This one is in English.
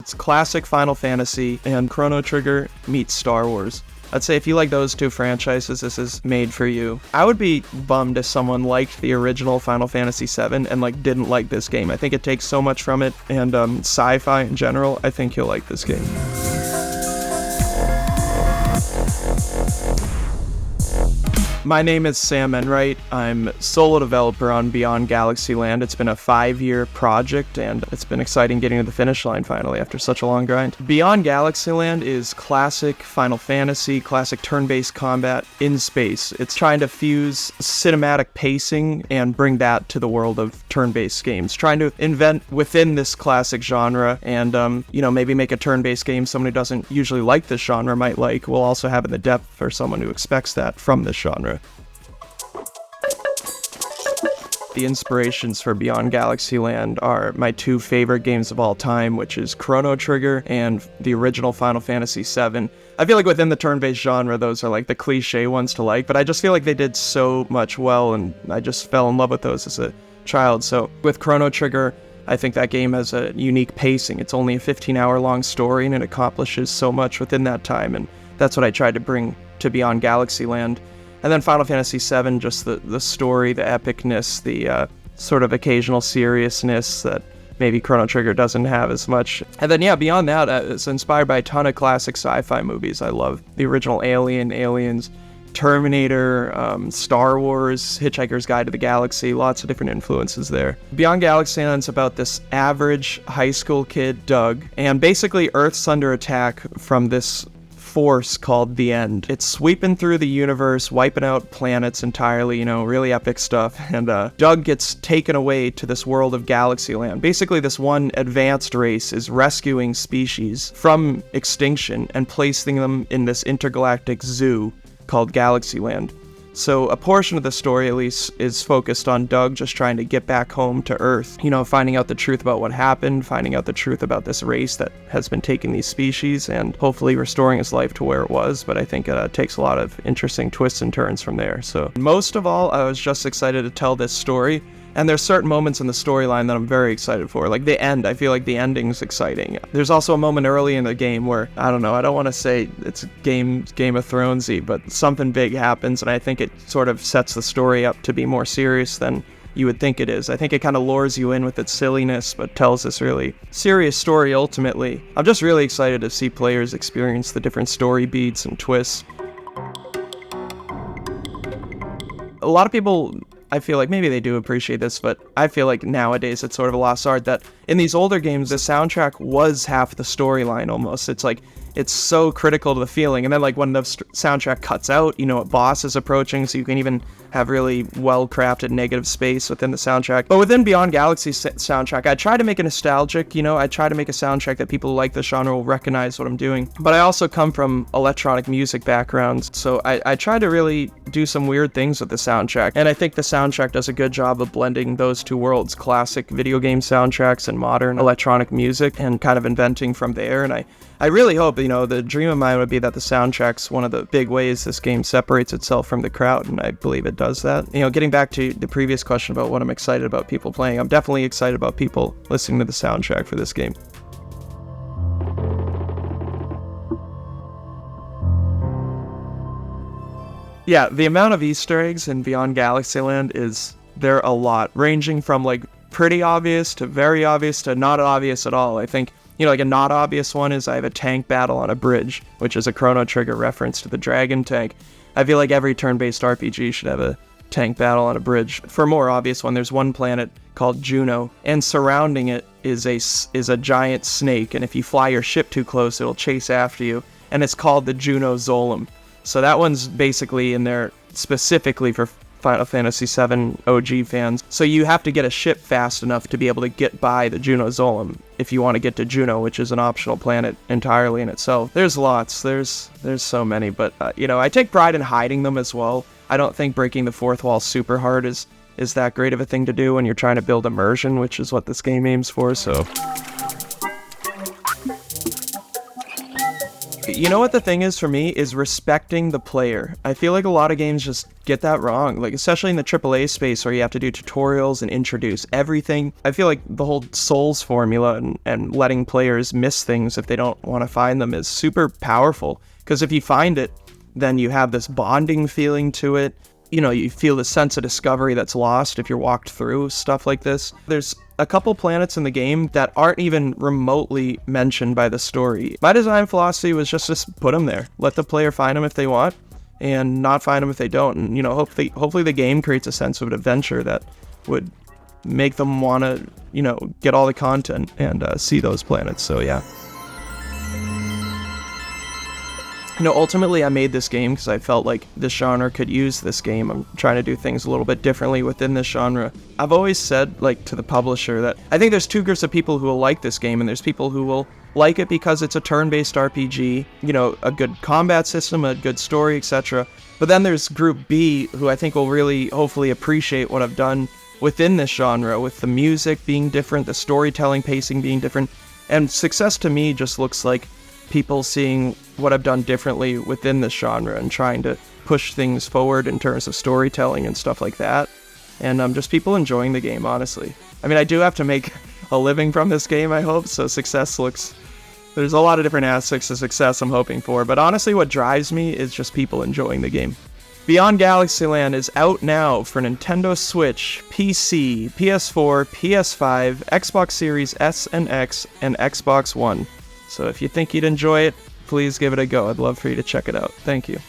It's classic Final Fantasy and Chrono Trigger meets Star Wars. I'd say if you like those two franchises, this is made for you. I would be bummed if someone liked the original Final Fantasy VII and didn't like this game. I think it takes so much from it, and sci-fi in general, I think you'll like this game. My name is Sam Enright. I'm solo developer on Beyond Galaxyland. It's been a 5-year project, and it's been exciting getting to the finish line finally after such a long grind. Beyond Galaxyland is classic Final Fantasy, classic turn-based combat in space. It's trying to fuse cinematic pacing and bring that to the world of turn-based games. Trying to invent within this classic genre and, maybe make a turn-based game someone who doesn't usually like this genre might like, while also having the depth for someone who expects that from this genre. The inspirations for Beyond Galaxyland are my two favorite games of all time, which is Chrono Trigger and the original Final Fantasy VII. I feel like within the turn-based genre, those are the cliche ones to like, but I just feel like they did so much well, and I just fell in love with those as a child. So with Chrono Trigger, I think that game has a unique pacing. It's only a 15-hour long story, and it accomplishes so much within that time, and that's what I tried to bring to Beyond Galaxyland. And then Final Fantasy VII, just the story, the epicness, the sort of occasional seriousness that maybe Chrono Trigger doesn't have as much. And then, beyond that, it's inspired by a ton of classic sci-fi movies. I love the original Alien, Aliens, Terminator, Star Wars, Hitchhiker's Guide to the Galaxy, lots of different influences there. Beyond Galaxyland's about this average high school kid, Doug, and basically Earth's under attack from this force called the End. It's sweeping through the universe, wiping out planets entirely, really epic stuff, and Doug gets taken away to this world of Galaxyland. Basically, this one advanced race is rescuing species from extinction and placing them in this intergalactic zoo called Galaxyland. So a portion of the story, at least, is focused on Doug just trying to get back home to Earth. Finding out the truth about what happened, finding out the truth about this race that has been taking these species, and hopefully restoring his life to where it was. But I think it takes a lot of interesting twists and turns from there. So most of all, I was just excited to tell this story. And there's certain moments in the storyline that I'm very excited for. Like the end, I feel like the ending's exciting. There's also a moment early in the game where, I don't want to say it's Game of Thrones-y, but something big happens, and I think it sort of sets the story up to be more serious than you would think it is. I think it kind of lures you in with its silliness, but tells this really serious story ultimately. I'm just really excited to see players experience the different story beats and twists. A lot of people, I feel like maybe they do appreciate this, but I feel like nowadays it's sort of a lost art that in these older games, the soundtrack was half the storyline almost. It's so critical to the feeling. And then when the soundtrack cuts out, a boss is approaching, so you can even have really well-crafted negative space within the soundtrack. But within Beyond Galaxy's soundtrack, I try to make it nostalgic, I try to make a soundtrack that people who like the genre will recognize what I'm doing. But I also come from electronic music backgrounds, so I try to really do some weird things with the soundtrack. And I think the soundtrack does a good job of blending those two worlds, classic video game soundtracks and modern electronic music, and kind of inventing from there. And I really hope, the dream of mine would be that the soundtrack's one of the big ways this game separates itself from the crowd, and I believe it does that. Getting back to the previous question about what I'm excited about people playing, I'm definitely excited about people listening to the soundtrack for this game. Yeah, the amount of Easter eggs in Beyond Galaxyland they're a lot, ranging from pretty obvious to very obvious to not obvious at all. I think a not obvious one is I have a tank battle on a bridge, which is a Chrono Trigger reference to the dragon tank. I feel like every turn-based RPG should have a tank battle on a bridge. For a more obvious one, there's one planet called Juno, and surrounding it is a giant snake, and if you fly your ship too close, it'll chase after you, and it's called the Juno Zolom. So that one's basically in there specifically for Final Fantasy VII OG fans. So you have to get a ship fast enough to be able to get by the Juno Zolom if you want to get to Juno, which is an optional planet entirely in itself. There's lots. There's so many, but I take pride in hiding them as well. I don't think breaking the fourth wall super hard is that great of a thing to do when you're trying to build immersion, which is what this game aims for, so You know what the thing is for me is respecting the player. I feel like a lot of games just get that wrong, like especially in the AAA space where you have to do tutorials and introduce everything. I feel like the whole Souls formula and letting players miss things if they don't want to find them is super powerful, because if you find it, then you have this bonding feeling to it. You know, you feel the sense of discovery that's lost if you're walked through stuff like this. There's a couple planets in the game that aren't even remotely mentioned by the story. My design philosophy was just put them there. Let the player find them if they want, and not find them if they don't. And, you know, hopefully the game creates a sense of adventure that would make them want to, you know, get all the content and see those planets. So, yeah. You know, ultimately I made this game because I felt like this genre could use this game. I'm trying to do things a little bit differently within this genre. I've always said, like, to the publisher that I think there's two groups of people who will like this game, and there's people who will like it because it's a turn-based RPG, you know, a good combat system, a good story, etc. But then there's group B, who I think will really hopefully appreciate what I've done within this genre, with the music being different, the storytelling pacing being different, and success to me just looks like people seeing what I've done differently within this genre and trying to push things forward in terms of storytelling and stuff like that. And just people enjoying the game, honestly. I mean, I do have to make a living from this game, I hope, so success looks... There's a lot of different aspects of success I'm hoping for, but honestly what drives me is just people enjoying the game. Beyond Galaxyland is out now for Nintendo Switch, PC, PS4, PS5, Xbox Series S and X, and Xbox One. So if you think you'd enjoy it, please give it a go. I'd love for you to check it out. Thank you.